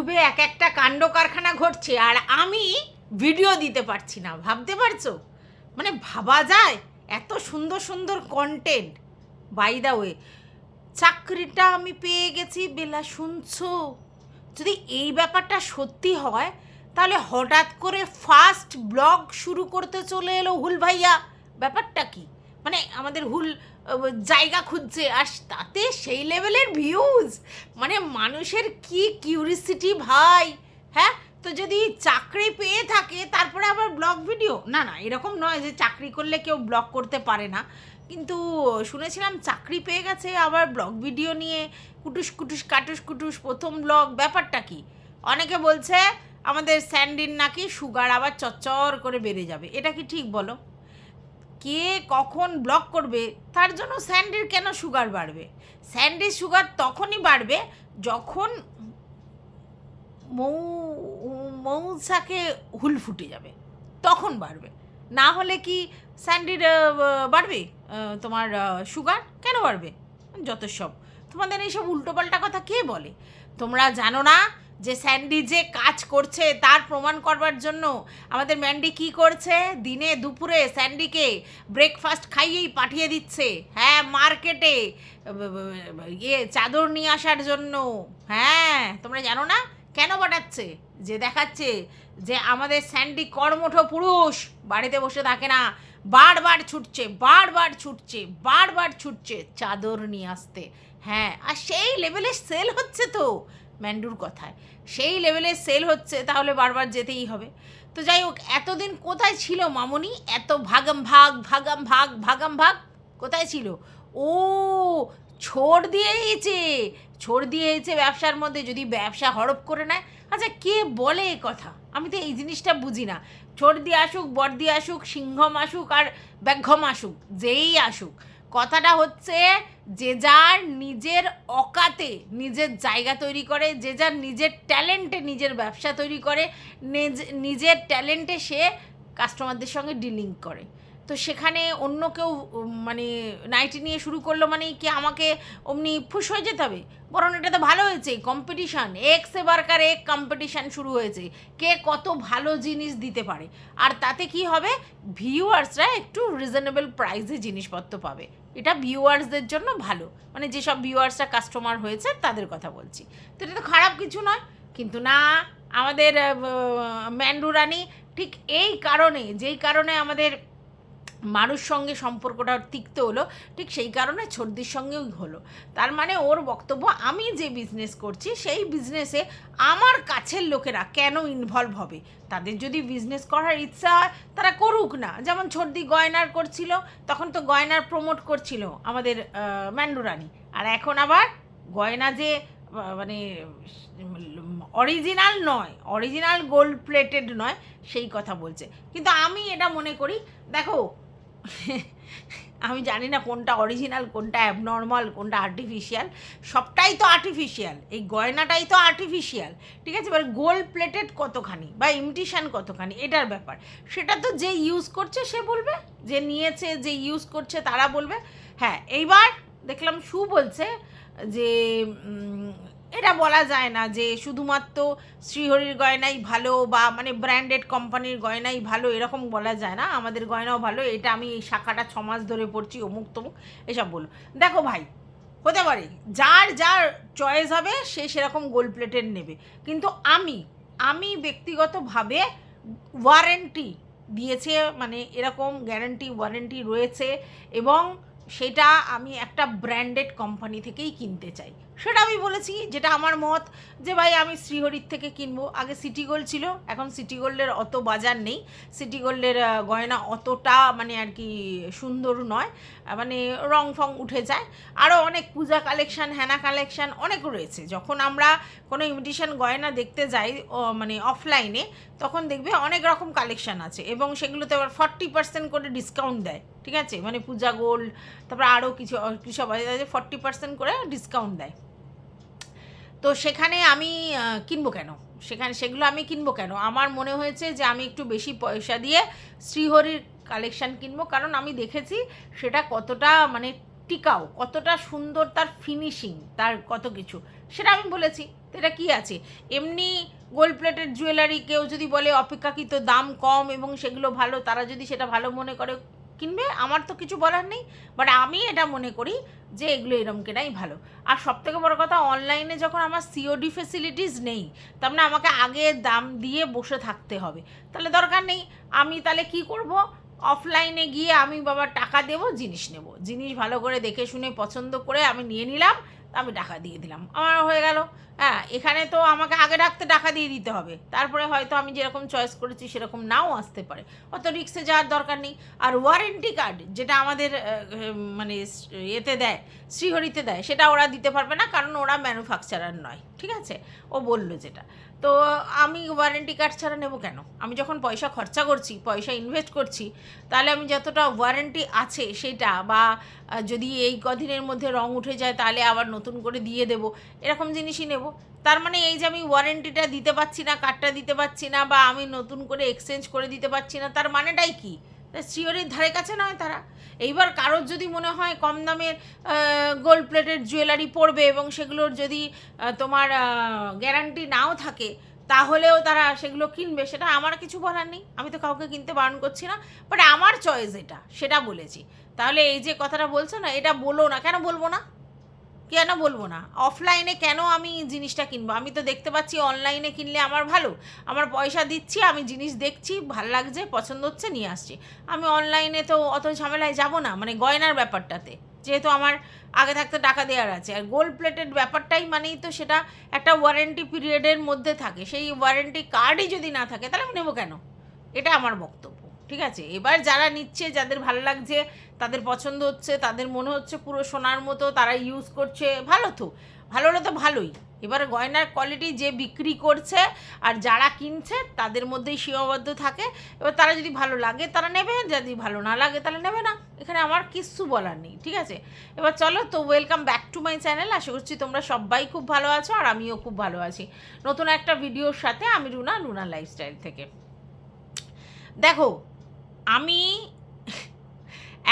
ইউটিউবে এক একটা কাণ্ড কারখানা ঘটছে আর আমি ভিডিও দিতে পারছি না, ভাবতে পারছো? মানে ভাবা যায় এত সুন্দর সুন্দর কন্টেন্ট। বাই দ্য ওয়ে, চাকরিটা আমি পেয়ে গেছি বেলা, শুনছো? যদি এই ব্যাপারটা সত্যি হয় তাহলে হঠাৎ করে ফার্স্ট ব্লগ শুরু করতে চলে এলো হুল ভাইয়া। ব্যাপারটা কি? মানে আমাদের হুল জায়গা খুঁজছে আর তাতে সেই লেভেলের ভিউজ। মানে মানুষের কি কিউরিসিটি ভাই। হ্যাঁ, তো যদি চাকরি পেয়ে থাকে তারপরে আবার ব্লগ ভিডিও, না না এরকম নয় যে চাকরি করলে কেউ ব্লগ করতে পারে না, কিন্তু শুনেছিলাম চাকরি পেয়ে গেছে আবার ব্লগ ভিডিও নিয়ে কুটুস কুটুস কাটুস কুটুস প্রথম ব্লগ। ব্যাপারটা কি? অনেকে বলছে আমাদের স্যান্ডির নাকি সুগার আবার চচ্চর করে বেড়ে যাবে। এটা কি ঠিক বলো? কে কখন ব্লক করবে তার জন্য স্যান্ডির কেন সুগার বাড়বে? স্যান্ডির সুগার তখনই বাড়বে যখন মৌ মৌচাকে হুল ফুটে যাবে, তখন বাড়বে। না হলে কি স্যান্ডির বাড়বে তোমার সুগার? কেন বাড়বে? যত সব তোমাদের এইসব উল্টোপাল্টা কথা কে বলে? তোমরা জানো না যে স্যান্ডি যে কাজ করছে তার প্রমাণ করবার জন্য আমাদের ম্যান্ডি কি করছে? দিনে দুপুরে স্যান্ডিকে ব্রেকফাস্ট খাইয়েই পাঠিয়ে দিচ্ছে, হ্যাঁ, মার্কেটে চাদর নিয়ে আসার জন্য। হ্যাঁ, তোমরা জানো না কেন পাঠাচ্ছে? যে দেখাচ্ছে যে আমাদের স্যান্ডি কর্মঠ পুরুষ, বাড়িতে বসে থাকে না, বারবার ছুটছে বারবার ছুটছে বারবার ছুটছে চাদর নিয়ে আসতে। হ্যাঁ, আর সেই লেভেলে সেল হচ্ছে তো, ম্যান্ডুর কথায় সেই লেভেলে সেল হচ্ছে, তাহলে বারবার যেতেই হবে। তো যাই হোক, এতদিন কোথায় ছিল মামনি? এত ভাগাম ভাগ ভাগাম ভাগ ভাগাম ভাগ কোথায় ছিল? ও, ছোড় দিয়েছে, ছোড় দিয়েছে ব্যবসার মধ্যে। যদি ব্যবসা হড়প করে নেয়, আচ্ছা কে বলে এ কথা? আমি তো এই জিনিসটা বুঝি না। ছোড় দিয়ে আসুক, বর দিয়ে আসুক, সিংহম আসুক আর ব্যাঘ্যম আসুক, যেই আসুক, কথাটা হচ্ছে যে যার নিজের অকাতে নিজের জায়গা তৈরি করে, যে যার নিজের ট্যালেন্টে নিজের ব্যবসা তৈরি করে, নিজের ট্যালেন্টে সে কাস্টমারদের সঙ্গে ডিলিং করে। তো সেখানে অন্য কেউ মানে নাইটি নিয়ে শুরু করলো মানে কি আমাকে অমনি ফুস হয়ে যেতে হবে? বরং এটা তো ভালো হয়েছে, কম্পিটিশান, এক সে বারকার এক কম্পিটিশান শুরু হয়েছে, কে কত ভালো জিনিস দিতে পারে। আর তাতে কি হবে? ভিউয়ার্সরা একটু রিজনেবল প্রাইসে জিনিসপত্র পাবে। এটা ভিউয়ার্সদের জন্য ভালো, মানে যেসব ভিউয়ার্সরা কাস্টমার হয়েছে তাদের কথা বলছি। তো এটা তো খারাপ কিছু নয়। কিন্তু না, আমাদের ম্যান্ডু রানী ঠিক এই কারণে, যেই কারণে আমাদের মানুষ সঙ্গে সম্পর্কটা তিক্ত হলো, ঠিক সেই কারণে ছোটদির সঙ্গেও হলো। তার মানে ওর বক্তব্য, আমি যে বিজনেস করছি সেই বিজনেসে আমার কাছের লোকেরা কেন ইনভলভ হবে? তাদের যদি বিজনেস করার ইচ্ছা হয় তারা করুক না। যেমন ছোটদি গয়নার করছিল, তখন তো গয়নার প্রমোট করছিল আমাদের ম্যান্ডুরানি, আর এখন আবার গয়না যে মানে অরিজিনাল নয়, অরিজিনাল গোল্ড প্লেটেড নয়, সেই কথা বলছে। কিন্তু আমি এটা মনে করি, দেখো আমি জানি না কোনটা অরিজিনাল, কোনটা অ্যাবনর্মাল, কোনটা আর্টিফিশিয়াল। সবটাই তো আর্টিফিশিয়াল, এই গয়নাটাই তো আর্টিফিশিয়াল, ঠিক আছে? এবার গোল্ড প্লেটেড কতখানি বা ইমিটেশন কতখানি এটার ব্যাপার। সেটা তো যে ইউজ করছে সে বলবে, যে নিয়েছে যে ইউজ করছে তারা বলবে। হ্যাঁ, এইবার দেখলাম সু বলছে যে এটা বলা যায় না যে শুধুমাত্র শ্রীহরির গয়নাই ভালো বা মানে ব্র্যান্ডেড কোম্পানির গয়নাই ভালো, এরকম বলা যায় না। আমাদের গয়নাও ভালো, এটা আমি এই শাখাটা 6 মাস ধরে পড়ছি, অমুক তমুক এসব বলো। দেখো ভাই, হতে পারে যার যার চয়েস হবে সে সেরকম গোল্ড প্লেটের নেবে, কিন্তু আমি ব্যক্তিগতভাবে ওয়ারেন্টি দিয়েছে, মানে এরকম গ্যারান্টি ওয়ারেন্টি রয়েছে, এবং সেটা আমি একটা ব্র্যান্ডেড কোম্পানি থেকেই কিনতে চাই। সেটা আমি বলেছি, যেটা আমার মত, যে ভাই আমি শ্রীহরির থেকে কিনবো। আগে সিটি গোল্ড ছিল, এখন সিটি গোল্ডের অত বাজার নেই, সিটি গোল্ডের গয়না অতটা মানে আর কি সুন্দর নয়, মানে রং ফং উঠে যায়। আরও অনেক পূজা কালেকশান, হ্যানা কালেকশান অনেক রয়েছে। যখন আমরা কোনো ইমিটেশন গয়না দেখতে যাই মানে অফলাইনে, তখন দেখবে অনেক রকম কালেকশান আছে, এবং সেগুলোতে আবার 40% করে ডিসকাউন্ট দেয়, ঠিক আছে? মানে পূজা গোল্ড, তারপরে আরও কিছু সব আছে 40% করে ডিসকাউন্ট দেয়। তো সেখানে আমি কিনবো কেন? সেগুলো আমি কিনবো কেন? আমার মনে হয়েছে যে আমি একটু বেশি পয়সা দিয়ে শ্রীহরির কালেকশান কিনবো, কারণ আমি দেখেছি সেটা কতটা মানে টিকাও, কতটা সুন্দর তার ফিনিশিং, তার কত কিছু, সেটা আমি বলেছি। তো এটা কী আছে, এমনি গোল্ড প্লেটেড জুয়েলারি কেউ যদি বলে অপেক্ষাকৃত দাম কম এবং সেগুলো ভালো, তারা যদি সেটা ভালো মনে করে কিনবে, আমার তো কিছু বলার নেই। বাট আমি এটা মনে করি যে এগুলো এরম কেনাই ভালো। আর সবথেকে বড় কথা, অনলাইনে যখন আমার সিওডি ফেসিলিটিস নেই, তার মানে আমাকে আগে দাম দিয়ে বসে থাকতে হবে, তাহলে দরকার নেই। আমি তাহলে কি করব, অফলাইনে গিয়ে আমি বাবা টাকা দেবো, জিনিস নেব, জিনিস ভালো করে দেখে শুনে পছন্দ করে আমি নিয়ে নিলাম, আমি টাকা দিয়ে দিলাম, আমার হয়ে গেল। হ্যাঁ, এখানে তো আমাকে আগে রাখতে টাকা দিয়ে দিতে হবে, তারপরে হয়তো আমি যেরকম চয়েস করেছি সেরকম নাও আসতে পারে, অত রিক্সে যাওয়ার দরকার নেই। আর ওয়ারেন্টি কার্ড যেটা আমাদের মানে এতে দেয়, শ্রীহরিতে দেয়, সেটা ওরা দিতে পারবে না, কারণ ওরা ম্যানুফ্যাকচারার নয়, ঠিক আছে, ও বললো যেটা। তো আমি ওয়ারেন্টি কার্ড ছাড়া নেবো কেন? আমি যখন পয়সা খরচা করছি, পয়সা ইনভেস্ট করছি, তাহলে আমি যতটা ওয়ারেন্টি আছে সেটা, বা যদি এই কদিনের মধ্যে রং উঠে যায় তাহলে আবার নতুন করে দিয়ে দেবো, এরকম জিনিসই নেব। তার মানে এই যে আমি ওয়ারেন্টিটা দিতে পারছি না, কার্ডটা দিতে পারছি না, বা আমি নতুন করে এক্সচেঞ্জ করে দিতে পারছি না, তার মানেটাই কি? শ্রীহরির ধারে কাছে নয় তারা। এইবার কারোর যদি মনে হয় কম দামের গোল্ড প্লেটেড জুয়েলারি পরবে এবং সেগুলোর যদি তোমার গ্যারান্টি নাও থাকে, তাহলেও তারা সেগুলো কিনবে, সেটা আমার কিছু বলার নেই, আমি তো কাউকে কিনতে বারণ করছি না, বাট আমার চয়েস এটা, সেটা বলেছি। তাহলে এই যে কথাটা বলছো না, এটা বলো না, কেন বলবো না? কেন বলবো না? অফলাইনে কেন আমি জিনিসটা কিনবো? আমি তো দেখতে পাচ্ছি অনলাইনে কিনলে আমার ভালো, আমার পয়সা দিচ্ছি, আমি জিনিস দেখছি, ভাল লাগছে, পছন্দ হচ্ছে, নিয়ে আসছি। আমি অনলাইনে তো অত ঝামেলায় যাব না, মানে গয়নার ব্যাপারটাতে, যেহেতু আমার আগে থাকতে টাকা দেওয়ার আছে। আর গোল্ড প্লেটেড ব্যাপারটাই মানেই তো সেটা একটা ওয়ারেন্টি পিরিয়ডের মধ্যে থাকে, সেই ওয়ারেন্টি কার্ডই যদি না থাকে তাহলে আমি নেবো কেন? এটা আমার বক্তব্য, ঠিক আছে। এবার যারা নিচ্ছে, যাদের ভালো লাগছে, তাদের পছন্দ হচ্ছে, তাদের মনে হচ্ছে পুরো সোনার মতো, তারা ইউজ করছে, ভালো তো, ভালো হলে তো ভালোই। এবার গয়নার কোয়ালিটি যে বিক্রি করছে আর যারা কিনছে তাদের মধ্যেই সীমাবদ্ধ থাকে। এবার তারা যদি ভালো লাগে তারা নেবে, যদি ভালো না লাগে তাহলে নেবে না, এখানে আমার কিচ্ছু বলার নেই, ঠিক আছে। এবার চলো তো, welcome back to my channel. আশা করছি তোমরা সবাই খুব ভালো আছো, আর আমিও খুব ভালো আছি নতুন একটা ভিডিওর সাথে। আমি রুনা লাইফস্টাইল থেকে। দেখো, আমি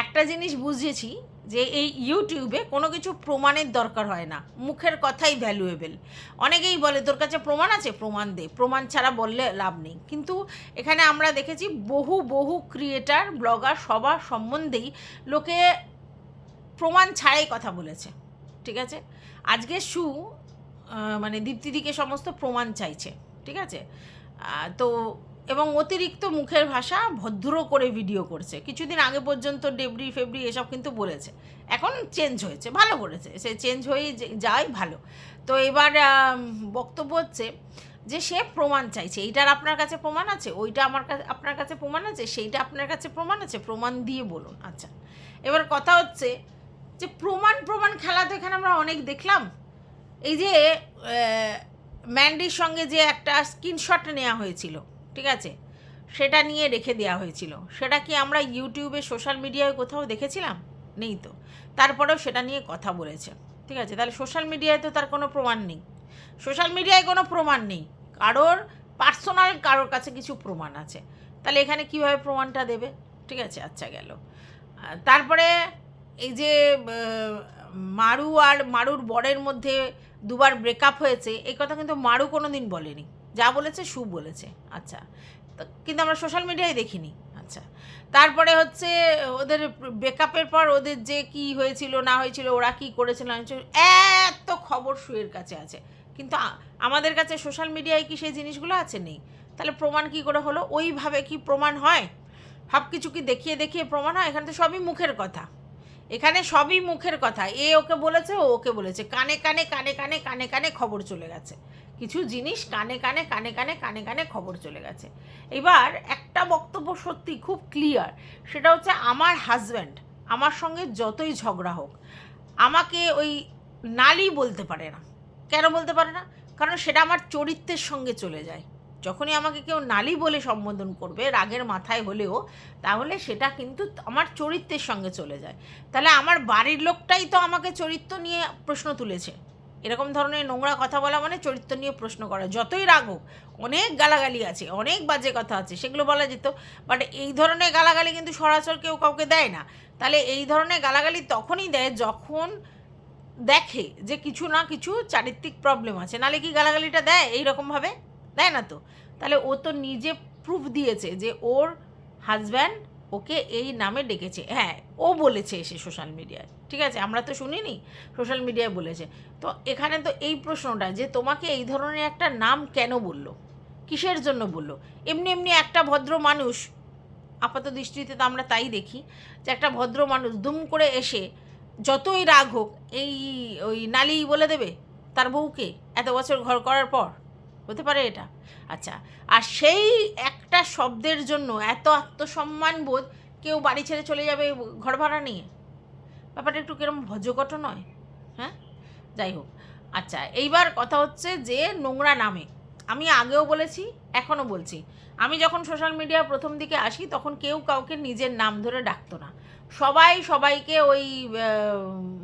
একটা জিনিস বুঝেছি যে এই ইউটিউবে কোনো কিছু প্রমাণের দরকার হয় না, মুখের কথাই ভ্যালুয়েবল। অনেকেই বলে তোর কাছে প্রমাণ আছে, প্রমাণ দে, প্রমাণ ছাড়া বললে লাভ নেই। কিন্তু এখানে আমরা দেখেছি বহু ক্রিয়েটার, ব্লগার, সবার সম্বন্ধেই লোকে প্রমাণ ছাড়াই কথা বলেছে, ঠিক আছে। আজকে মানে দীপ্তিদিকে সমস্ত প্রমাণ চাইছে, ঠিক আছে। তো এবং অতিরিক্ত মুখের ভাষা ভদ্র করে ভিডিও করছে। কিছুদিন আগে পর্যন্ত ডেবরি ফেবরি এসব কিন্তু বলেছে, এখন চেঞ্জ হয়েছে, ভালো করেছে, সে চেঞ্জ হয়েই যায়, ভালো। তো এবার বক্তব্য হচ্ছে যে সে প্রমাণ চাইছে, এইটার আপনার কাছে প্রমাণ আছে, ওইটা আপনার কাছে প্রমাণ আছে, সেইটা আপনার কাছে প্রমাণ আছে, প্রমাণ দিয়ে বলুন। আচ্ছা, এবার কথা হচ্ছে যে প্রমাণ খেলা তো এখানে আমরা অনেক দেখলাম। এই যে ম্যান্ডির সঙ্গে যে একটা স্ক্রিনশট নেওয়া হয়েছিল, ঠিক আছে, সেটা নিয়ে রেখে দেওয়া হয়েছিল, সেটা কি আমরা ইউটিউবে, সোশ্যাল মিডিয়ায় কোথাও দেখেছিলাম? নেই তো। তারপরেও সেটা নিয়ে কথা বলেছে, ঠিক আছে। তাহলে সোশ্যাল মিডিয়ায় তো তার কোনো প্রমাণ নেই, সোশ্যাল মিডিয়ায় কোনো প্রমাণ নেই, পার্সোনাল কারোর কাছে কিছু প্রমাণ আছে, তাহলে এখানে কীভাবে প্রমাণটা দেবে? ঠিক আছে, আচ্ছা গেল। তারপরে এই যে মারু আর মারুর বরের মধ্যে দুবার ব্রেকআপ হয়েছে, এই কথা কিন্তু মারু কোনো দিন বলেনি, যা বলেছে বলেছে। আচ্ছা, কিন্তু আমরা সোশ্যাল মিডিয়ায় দেখিনি। আচ্ছা, তারপরে হচ্ছে ওদের ব্রেকআপের পর ওদের যে কি হয়েছিল না হয়েছিল, ওরা কি করেছিল, এত খবর শুয়ের কাছে আছে, কিন্তু আমাদের কাছে সোশ্যাল মিডিয়ায় কি সেই জিনিসগুলো আছে? নেই। তাহলে প্রমাণ কি করে হলো? ওইভাবে কি প্রমাণ হয়? সব কিছু কি দেখিয়ে প্রমাণ হয়? এখানে তো সবই মুখের কথা, এখানে সবই মুখের কথা। এ ওকে বলেছে, ও ওকে বলেছে, কানে খবর চলে গেছে, কিছু জিনিস কানে খবর চলে গেছে। এবার একটা বক্তব্য সত্যি খুব ক্লিয়ার, সেটা হচ্ছে আমার হাজব্যান্ড আমার সঙ্গে যতই ঝগড়া হোক আমাকে ওই নালি বলতে পারে না। কেন বলতে পারে না? কারণ সেটা আমার চরিত্রের সঙ্গে চলে যায়। যখনই আমাকে কেউ নালি বলে সম্বোধন করবে রাগের মাথায় হলেও, তাহলে সেটা কিন্তু আমার চরিত্রের সঙ্গে চলে যায়। তাহলে আমার বাড়ির লোকটাই তো আমাকে চরিত্র নিয়ে প্রশ্ন তুলেছে। এরকম ধরনের নোংরা কথা বলা মানে চরিত্র নিয়ে প্রশ্ন করা। যতই রাগ হোক, অনেক গালাগালি আছে, অনেক বাজে কথা আছে, সেগুলো বলা যেত, বাট এই ধরনের গালাগালি কিন্তু সরাসরি কেউ কাউকে দেয় না। তাহলে এই ধরনের গালাগালি তখনই দেয় যখন দেখে যে কিছু না কিছু চারিত্রিক প্রবলেম আছে, নাহলে কি গালাগালিটা দেয় এইরকমভাবে? দেয় না তো। তাহলে ও তো নিজে প্রুফ দিয়েছে যে ওর হাজব্যান্ড ওকে এই নামে ডেকেছে। হ্যাঁ, ও বলেছে এসে সোশ্যাল মিডিয়ায়, ঠিক আছে, আমরা তো শুনিনি, সোশ্যাল মিডিয়ায় বলেছে। তো এখানে তো এই প্রশ্নটা যে তোমাকে এই ধরনের একটা নাম কেন বললো, কিসের জন্য বললো? এমনি এমনি একটা ভদ্র মানুষ, আপাত দৃষ্টিতে তো আমরা তাই দেখি, যে একটা ভদ্র মানুষ দুম করে এসে যতই রাগ হোক এই ওই নালি বলে দেবে তার বউকে এত বছর ঘর করার পর? হতে পারে এটা? আচ্ছা, আর সেই একটা শব্দের জন্য এত আত্মসম্মান বোধ, কেউ বাড়ি ছেড়ে চলে যাবে ঘর ভাড়া নিয়ে? ব্যাপারটা একটু কিরম ভজকট নয়? হ্যাঁ, যাই হোক। আচ্ছা, এইবার কথা হচ্ছে যে নোংরা নামে, আমি আগেও বলেছি, এখনও বলছি, আমি যখন সোশ্যাল মিডিয়া প্রথম দিকে আসি তখন কেউ কাউকে নিজের নাম ধরে ডাকতো না, সবাই সবাইকে ওই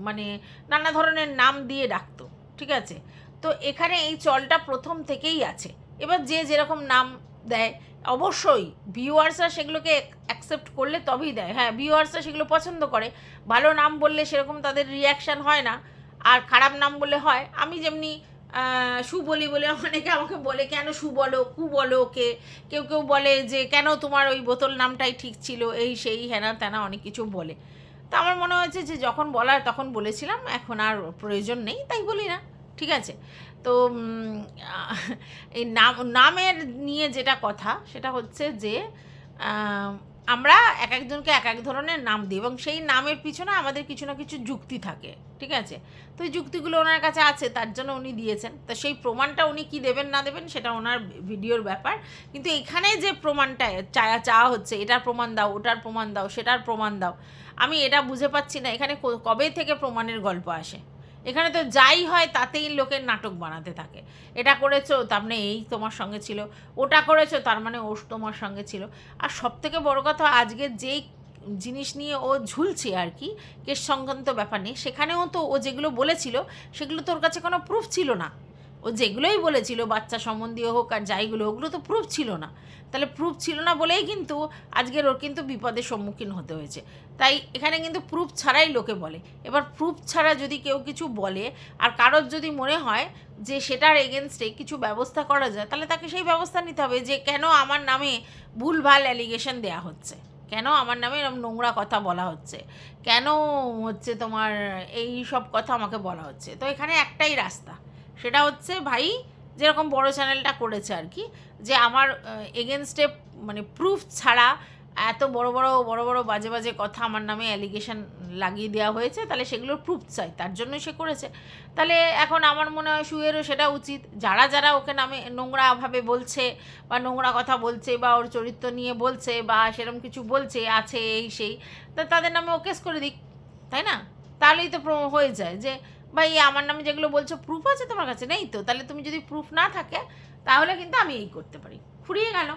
মানে নানা ধরনের নাম দিয়ে ডাকতো, ঠিক আছে? তো এখানে এই চলটা প্রথম থেকেই আছে। এবার যে যেরকম নাম দেয়, অবশ্যই ভিউয়ার্সরা সেগুলোকে অ্যাকসেপ্ট করলে তবেই দেয়। হ্যাঁ, ভিউয়ার্সরা সেগুলো পছন্দ করে, ভালো নাম বললে সেরকম তাদের রিয়াকশান হয় না, আর খারাপ নাম বলে হয়। আমি যেমনি শু বলি বলে অনেকে আমাকে বলে কেন শু বলো, কু বলো ওকে, কেউ কেউ বলে যে কেন তোমার ওই বোতল নামটাই ঠিক ছিল, এই সেই হেনা তেনা অনেক কিছু বলে। তো আমার মনে হয়েছে যে যখন বলার তখন বলেছিলাম, এখন আর প্রয়োজন নেই, তাই বলি না, ঠিক আছে? তো এই নামের নিয়ে যেটা কথা, সেটা হচ্ছে যে আমরা এক একজনকে এক এক ধরনের নাম দিই, এবং সেই নামের পিছনে আমাদের কিছু না কিছু যুক্তি থাকে, ঠিক আছে? তো এই যুক্তিগুলো ওনার কাছে আছে, তার জন্য উনি দিয়েছেন। তা সেই প্রমাণটা উনি কি দেবেন না দেবেন সেটা ওনার ভিডিওর ব্যাপার। কিন্তু এখানে যে প্রমাণটা চাওয়া হচ্ছে, এটার প্রমাণ দাও, ওটার প্রমাণ দাও, সেটার প্রমাণ দাও, আমি এটা বুঝে পাচ্ছি না এখানে কবে থেকে প্রমাণের গল্প আসে। এখানে তো যাই হয় তাতেই লোকের নাটক বানাতে থাকে। এটা করেছো তার মানে এই তোমার সঙ্গে ছিল, ওটা করেছো তার মানে ও তোমার সঙ্গে ছিল। আর সবথেকে বড় কথা, আজকে যেই জিনিস নিয়ে ও ঝুলছে আর কি, কেস সংক্রান্ত ব্যাপার নিয়ে, সেখানেও তো ও যেগুলো বলেছিল সেগুলো তোর কাছে কোনো প্রুফ ছিল না। ও যেগুলোই বলেছিল, বাচ্চা সম্বন্ধীয় হোক আর যাইগুলো, ওগুলো তো প্রুফ ছিল না। তাহলে প্রুফ ছিল না বলেই কিন্তু আজকের ওর কিন্তু বিপদের সম্মুখীন হতে হয়েছে। তাই এখানে কিন্তু প্রুফ ছাড়াই লোকে বলে। এবার প্রুফ ছাড়া যদি কেউ কিছু বলে, আর কারোর যদি মনে হয় যে সেটার এগেনস্টে কিছু ব্যবস্থা করা যায়, তাহলে তাকে সেই ব্যবস্থা নিতে হবে। যে কেন আমার নামে ভুলভাল অ্যালিগেশন দেয়া হচ্ছে, কেন আমার নামে এরকম নোংরা কথা বলা হচ্ছে, কেন হচ্ছে তোমার এই সব কথা আমাকে বলা হচ্ছে। তো এখানে একটাই রাস্তা, সেটা হচ্ছে ভাই, যেরকম বড় চ্যানেলটা করেছে আর কি, যে আমার এগেনস্টে মানে প্রুফ ছাড়া এত বড় বড় বড় বড় বাজে বাজে কথা আমার নামে অ্যালিগেশন লাগিয়ে দেওয়া হয়েছে, তাহলে সেগুলোর প্রুফ চাই, তার জন্যই সে করেছে। তাহলে এখন আমার মনে হয় শুয়েরও সেটা উচিত, যারা যারা ওকে নামে নোংরাভাবে বলছে বা নোংরা কথা বলছে বা ওর চরিত্র নিয়ে বলছে বা সেরকম কিছু বলছে আছে এই সেই, তা তাদের নামে ও কেস করে দিক, তাই না? তাহলেই তো হয়ে যায় যে ভাই আমার নামে যেগুলো বলছো প্রুফ আছে তোমার কাছে? নেই তো, তাহলে তুমি যদি প্রুফ না থাকে তাহলে কিন্তু আমি এই করতে পারি, ফুরিয়ে গেল।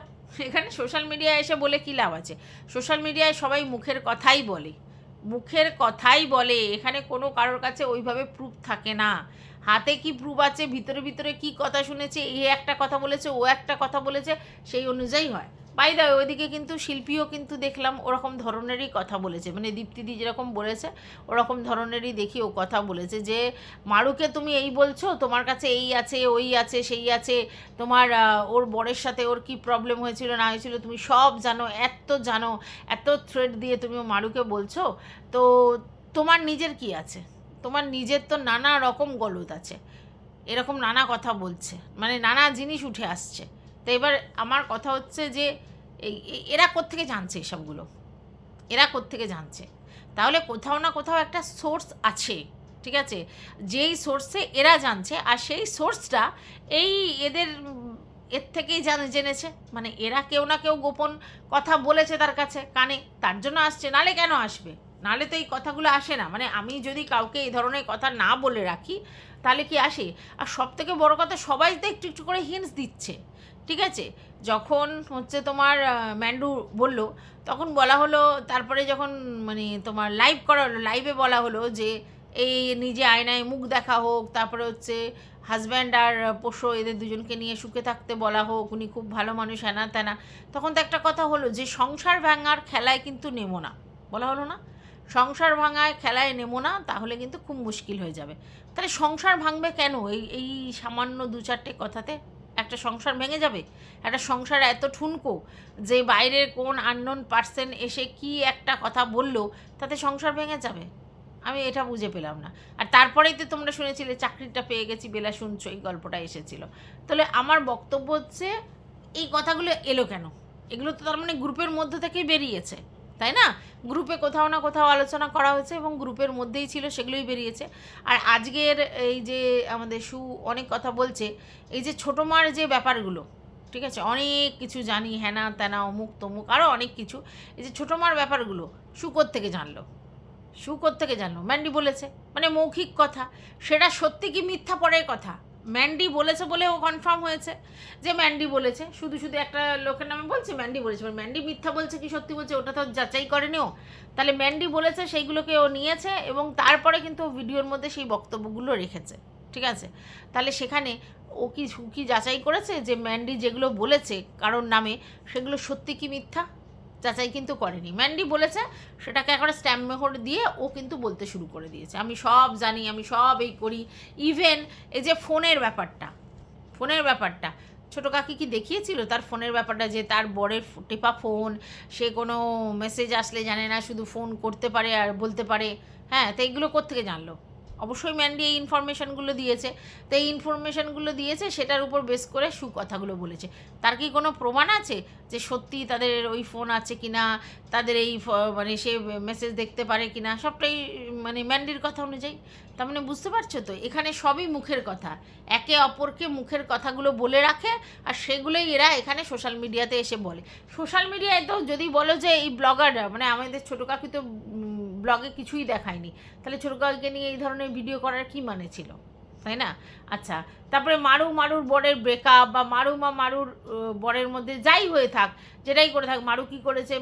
এখানে সোশ্যাল মিডিয়ায় এসে বলে কী লাভ আছে? সোশ্যাল মিডিয়ায় সবাই মুখের কথাই বলে, মুখের কথাই বলে, এখানে কোনো কারোর কাছে ওইভাবে প্রুফ থাকে না। হাতে কি প্রুফ আছে, ভিতরে ভিতরে কি কথা শুনেছে, এ একটা কথা বলেছে, ও একটা কথা বলেছে, সেই অনুযায়ী হয়। বাই দা ওইদিকে কিন্তু শিল্পীও কিন্তু দেখলাম ওরকম ধরনেরই কথা বলেছে, মানে দীপ্তিদি যেরকম বলেছে ওরকম ধরনেরই দেখি ও কথা বলেছে, যে মারুকে তুমি এই বলছো, তোমার কাছে এই আছে ওই আছে সেই আছে, তোমার ওর বরের সাথে ওর কি প্রবলেম হয়েছিল না হয়েছিল তুমি সব জানো, এত থ্রেড দিয়ে তুমি মারুকে বলছো, তো তোমার নিজের কি আছে? তোমার নিজের তো নানা রকম গলদ আছে, এরকম নানা কথা বলছে, মানে নানা জিনিস উঠে আসছে। তো এবার আমার কথা হচ্ছে যে এরা কোত্থেকে জানছে এসবগুলো? এরা কোত্থেকে জানছে? তাহলে কোথাও না কোথাও একটা সোর্স আছে, ঠিক আছে, যেই সোর্সে এরা জানছে, আর সেই সোর্সটা এই এর থেকেই জেনেছে, মানে এরা কেউ না কেউ গোপন কথা বলেছে তার কাছে কানে, তার জন্য আসছে, নালে কেন আসবে? নালে তো এই কথাগুলো আসে না। মানে আমি যদি কাউকে এই ধরনের কথা না বলে রাখি তাহলে কি আসে? আর সব থেকে বড়ো কথা, সবাই তো একটু একটু করে হিন্টস দিচ্ছে, ঠিক আছে? যখন হচ্ছে তোমার ম্যান্ডু বলল, তখন বলা হলো, তারপরে যখন মানে তোমার লাইভ করা হলো, লাইভে বলা হলো যে এই নিজে আয়নায় মুখ দেখা হোক, তারপরে হচ্ছে হাজব্যান্ড আর পোষ্য এদের দুজনকে নিয়ে সুখে থাকতে বলা হোক, উনি খুব ভালো মানুষ হ্যানা ত্যানা, তখন তো একটা কথা হলো যে সংসার ভাঙার খেলায় কিন্তু নেমো না, বলা হলো না? সংসার ভাঙায় খেলায় নেমো না, তাহলে কিন্তু খুব মুশকিল হয়ে যাবে। তাহলে সংসার ভাঙবে কেন? এই সামান্য 2-4টে কথাতে একটা সংসার ভেঙে যাবে? একটা সংসার এত ঠুনকো যে বাইরের কোন আননোন পার্সন এসে কি একটা কথা বললো তাতে সংসার ভেঙে যাবে? আমি এটা বুঝে পেলাম না। আর তারপরেই তো তোমরা শুনেছিলে চাকরিটা পেয়ে গেছি, বেলা শুনছো, এই গল্পটা এসেছিল। তাহলে আমার বক্তব্য হচ্ছে এই কথাগুলো এলো কেন? এগুলো তো তার মানে গ্রুপের মধ্যে থেকেই বেরিয়েছে, তাই না? গ্রুপে কোথাও না কোথাও আলোচনা করা হয়েছে এবং গ্রুপের মধ্যেই ছিল, সেগুলোই বেরিয়েছে। আর আজকের এই যে আমাদের অনেক কথা বলছে, এই যে ছোটো মার যে ব্যাপারগুলো, ঠিক আছে, অনেক কিছু জানি, হ্যানা ত্যানা অমুক তমুক আরও অনেক কিছু। এই যে ছোটো মার ব্যাপারগুলো থেকে জানলো, থেকে জানলো ম্যান্ডি বলেছে, মানে মৌখিক কথা। সেটা সত্যি কি মিথ্যা পরের কথা। ম্যান্ডি বলেছে বলে ও কনফার্ম হয়েছে যে ম্যান্ডি বলেছে। শুধু শুধু একটা লোকের নামে বলছে ম্যান্ডি বলেছে, ম্যান্ডি মিথ্যা বলছে কি সত্যি বলছে ওটা তো যাচাই করেনি ও। তাহলে ম্যান্ডি বলেছে সেইগুলোকে ও নিয়েছে এবং তারপরে কিন্তু ভিডিওর মধ্যে সেই বক্তব্যগুলো রেখেছে, ঠিক আছে? তাহলে সেখানে ও কি যাচাই করেছে যে ম্যান্ডি যেগুলো বলেছে কারোর নামে সেগুলো সত্যি কি মিথ্যা? যাচাই কিন্তু করেনি। ম্যান্ডি বলেছে, সেটাকে এখন স্ট্যাম্প মোহর দিয়ে ও কিন্তু বলতে শুরু করে দিয়েছে আমি সব জানি, আমি সব এই করি। ইভেন এই যে ফোনের ব্যাপারটা ছোটো কাকি কি দেখিয়েছিল তার ফোনের ব্যাপারটা, যে তার বরের টেপা ফোন, সে কোনো মেসেজ আসলে জানে না, শুধু ফোন করতে পারে আর বলতে পারে। হ্যাঁ, তো এইগুলো কোত্থেকে জানলো? অবশ্যই ম্যান্ডি এই ইনফরমেশানগুলো দিয়েছে। তো এই ইনফরমেশানগুলো দিয়েছে, সেটার উপর বেস করে কথাগুলো বলেছে। তার কি কোনো প্রমাণ আছে যে সত্যি তাদের ওই ফোন আছে কিনা, তাদের এই মানে সে মেসেজ দেখতে পারে কিনা? সবটাই মানে ম্যান্ডির কথা অনুযায়ী। তার মানে বুঝতে পারছো তো, এখানে সবই মুখের কথা। একে অপরকে মুখের কথাগুলো বলে রাখে, আর সেগুলোই এরা এখানে সোশ্যাল মিডিয়াতে এসে বলে। সোশ্যাল মিডিয়ায় তো যদি বলো যে এই ব্লগাররা, মানে আমাদের ছোটো কাকি তো ব্লগে কিছুই দেখায়নি, তাহলে ছোটো কাকিকে নিয়ে এই ধরনের ভিডিও করার কী মানে ছিল, তাই না? আচ্ছা, তারপরে মারুর বরের ব্রেকআপ, বা মারুর বরের মধ্যে যাই হয়ে থাক, যেটাই করে থাক, মারু কী করেছে,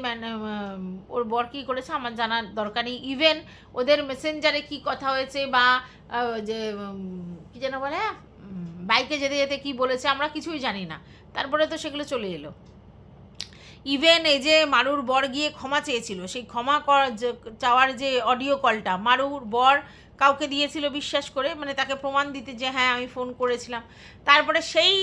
ওর বর কী করেছে আমার জানার দরকার নেই। ইভেন ওদের মেসেঞ্জারে কী কথা হয়েছে, বা যে কী যেন বলে, বাইকে যেতে যেতে কী বলেছে, আমরা কিছুই জানি না। তারপরে তো সেগুলো চলে এলো। ইভেন এই যে মারুর বর গিয়ে ক্ষমা চেয়েছিল, সেই ক্ষমা চাওয়ার যে অডিও কলটা মারুর বর কাউকে দিয়েছিল বিশ্বাস করে, মানে তাকে প্রমাণ দিতে যে হ্যাঁ আমি ফোন করেছিলাম। তারপরে সেই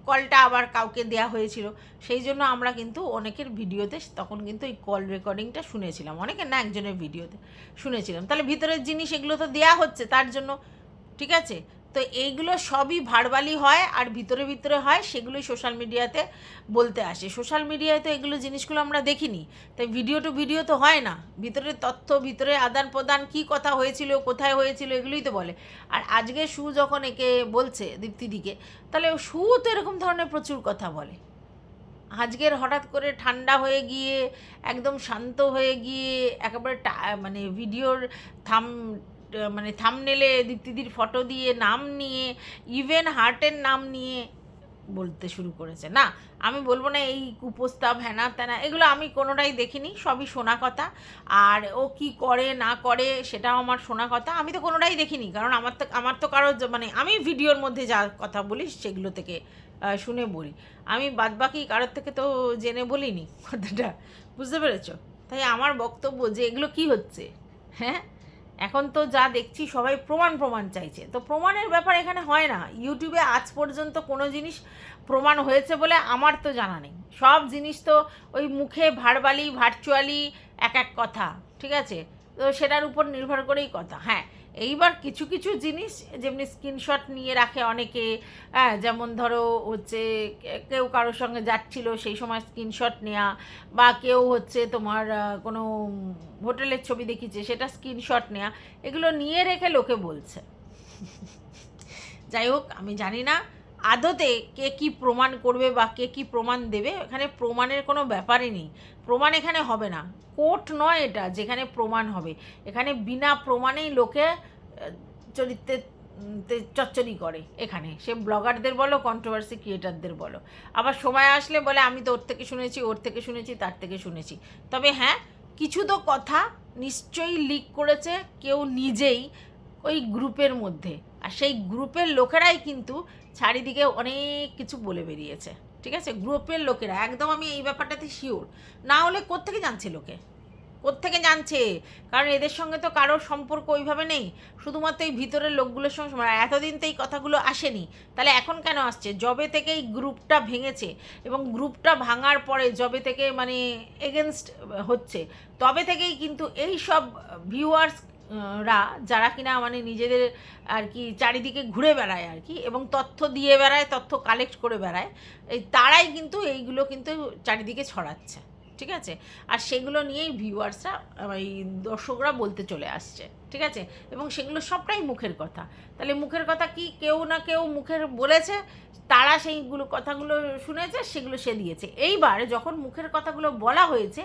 কলটা আবার কাউকে দেয়া হয়েছিল। সেই জন্য আমরা কিন্তু অনেকের ভিডিওতে তখন কিন্তু এই কল রেকর্ডিংটা শুনেছিলাম, অনেকের না, একজনের ভিডিওতে শুনেছিলাম। তাহলে ভিতরের জিনিস এগুলো তো দেয়া হচ্ছে তার জন্য, ঠিক আছে? তো এইগুলো সবই ভারবালি হয়, আর ভিতরে ভিতরে হয়, সেগুলোই সোশ্যাল মিডিয়াতে বলতে আসে। সোশ্যাল মিডিয়ায় তো এগুলো জিনিসগুলো আমরা দেখিনি, তাই ভিডিও টু ভিডিও তো হয় না। ভিতরের তথ্য, ভিতরে আদান প্রদান, কী কথা হয়েছিল, কোথায় হয়েছিল, এগুলোই তো বলে। আর আজকে যখন একে বলছে দীপ্তিদিকে, তাহলে তো এরকম ধরনের প্রচুর কথা বলে। আজকের হঠাৎ করে ঠান্ডা হয়ে গিয়ে, একদম শান্ত হয়ে গিয়ে, একেবারে মানে ভিডিওর থামনেলে দীপ্তিদির ফটো দিয়ে, নাম নিয়ে, ইভেন হার্টের নাম নিয়ে বলতে শুরু করেছে। না, আমি বলবো না এই কুপ্রস্তাব হ্যানা ত্যানা, এগুলো আমি কোনোটাই দেখিনি, সবই শোনা কথা। আর ও কি করে না করে সেটাও আমার শোনা কথা, আমি তো কোনোটাই দেখিনি। কারণ আমার তো কারো, মানে আমি ভিডিওর মধ্যে যা কথা বলি সেগুলো থেকে শুনে বলি, আমি বাদবাকি কারোর থেকে তো জেনে বলিনি কথাটা, বুঝতে পেরেছো? তাই আমার বক্তব্য যে এগুলো কি হচ্ছে, হ্যাঁ, এখন তো যা দেখছি সবাই প্রমাণ চাইছে। তো প্রমাণের ব্যাপার এখানে হয় না। ইউটিউবে আজ পর্যন্ত কোনো জিনিস প্রমাণ হয়েছে বলে আমার তো জানা নেই। সব জিনিস তো ওই মুখে ভার্চুয়ালি এক কথা, ঠিক আছে? তো সেটার উপর নির্ভর করেই কথা। হ্যাঁ, এইবার কিছু কিছু জিনিস যেমনি স্ক্রিনশট নিয়ে রাখে অনেকে, হ্যাঁ, যেমন ধরো হচ্ছে কেউ কারোর সঙ্গে যাচ্ছিল সেই সময় স্ক্রিনশট নেওয়া, বা কেউ হচ্ছে তোমার কোনো হোটেলের ছবি দেখিয়েছে সেটা স্ক্রিনশট নেওয়া, এগুলো নিয়ে রেখে লোকে বলছে। যাই হোক, আমি জানি না আদতে কে কি প্রমাণ করবে বা কে কি প্রমাণ দেবে। এখানে প্রমাণের কোনো ব্যাপারই নেই, প্রমাণ এখানে হবে না। কোর্ট নয় এটা যেখানে প্রমাণ হবে। এখানে বিনা প্রমাণেই লোকে চরিত্রে চচ্চড়ি করে। এখানে সে ব্লগারদের বলো, কন্ট্রোভার্সি ক্রিয়েটারদের বলো, আবার সময় আসলে বলে আমি তো ওর থেকে শুনেছি, তার থেকে শুনেছি। তবে হ্যাঁ, কিছু তো কথা নিশ্চয়ই লিক করেছে কেউ নিজেই ওই গ্রুপের মধ্যে, আর সেই গ্রুপের লোকেরাই কিন্তু চারিদিকে অনেক কিছু বলে বেরিয়েছে, ঠিক আছে? গ্রুপের লোকেরা একদম, আমি এই ব্যাপারটাতে শিওর। না হলে কোত্থেকে জানছে লোকে? কোত্থেকে জানছে? কারণ এদের সঙ্গে তো কারোর সম্পর্ক ওইভাবে নেই, শুধুমাত্র এই ভিতরের লোকগুলোর সঙ্গে। এতদিন তো এই কথাগুলো আসেনি, তাহলে এখন কেন আসছে? যবে থেকে এই গ্রুপটা ভেঙেছে এবং গ্রুপটা ভাঙার পরে যবে থেকে মানে এগেনস্ট হচ্ছে, তবে থেকেই কিন্তু এই সব ভিউয়ার্স রা, যারা কিনা মানে নিজেদের আর কি চারিদিকে ঘুরে বেড়ায় আর কি, এবং তথ্য দিয়ে বেড়ায়, তথ্য কালেক্ট করে বেড়ায়, এই তারাই কিন্তু এইগুলো কিন্তু চারিদিকে ছড়াচ্ছে, ঠিক আছে? আর সেগুলো নিয়েই ভিউয়ার্সরা, এই দর্শকরা বলতে চলে আসছে, ঠিক আছে? এবং সেগুলো সবটাই মুখের কথা। তাহলে মুখের কথা কি কেউ না কেউ মুখের বলেছে, তারা সেইগুলো কথাগুলো শুনেছে, সেগুলো সে দিয়েছে। এইবার যখন মুখের কথাগুলো বলা হয়েছে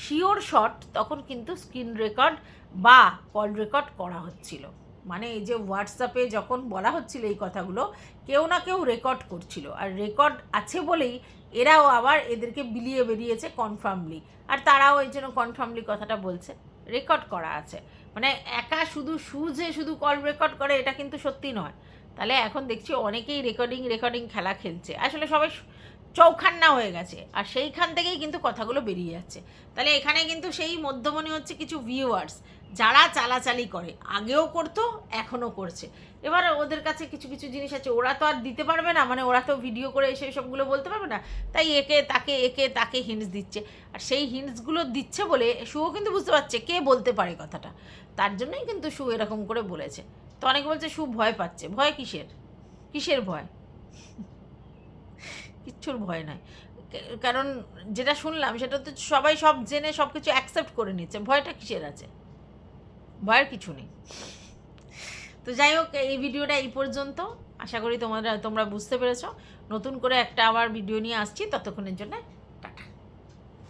শিওর শট, তখন কিন্তু স্ক্রিন রেকর্ড বা কল রেকর্ড করা হচ্ছিল। মানে এই যে হোয়াটসঅ্যাপে যখন বলা হচ্ছিল এই কথাগুলো, কেউ না কেউ রেকর্ড করছিল, আর রেকর্ড আছে বলেই এরাও আবার এদেরকে বিলিয়ে বেরিয়েছে কনফার্মলি, আর তারাও এই জন্য কনফার্মলি কথাটা বলছে, রেকর্ড করা আছে। মানে একা শুধু যে শুধু কল রেকর্ড করে এটা কিন্তু সত্যি নয়। তাহলে এখন দেখছি অনেকেই রেকর্ডিং খেলা খেলছে, আসলে সবাই চৌখান্না হয়ে গেছে, আর সেইখান থেকেই কিন্তু কথাগুলো বেরিয়ে যাচ্ছে। তাহলে এখানে কিন্তু সেই মধ্যমণি হচ্ছে কিছু ভিউয়ার্স, যারা চালাচালি করে, আগেও করতো, এখনও করছে। এবার ওদের কাছে কিছু কিছু জিনিস আছে, ওরা তো আর দিতে পারবে না, মানে ওরা তো ভিডিও করে এসে সবগুলো বলতে পারবে না, তাই একে তাকে হিন্টস দিচ্ছে। আর সেই হিন্টসগুলো দিচ্ছে বলে শুও কিন্তু বুঝতে পারছে কে বলতে পারে কথাটা, তার জন্যই কিন্তু শু এরকম করে বলেছে। তো অনেকে বলছে শু ভয় পাচ্ছে। ভয় কিসের ভয়? কিচ্ছুর ভয় নয়। কারণ যেটা শুনলাম সেটা তো সবাই সব জেনে সব কিছু অ্যাকসেপ্ট করে নিচ্ছে, ভয়টা কিসের আছে? ভয়ের কিছু নেই। তো যাই হোক, এই ভিডিওটা এই পর্যন্ত। আশা করি তোমরা বুঝতে পেরেছো। নতুন করে একটা আবার ভিডিও নিয়ে আসছি, ততক্ষণের জন্য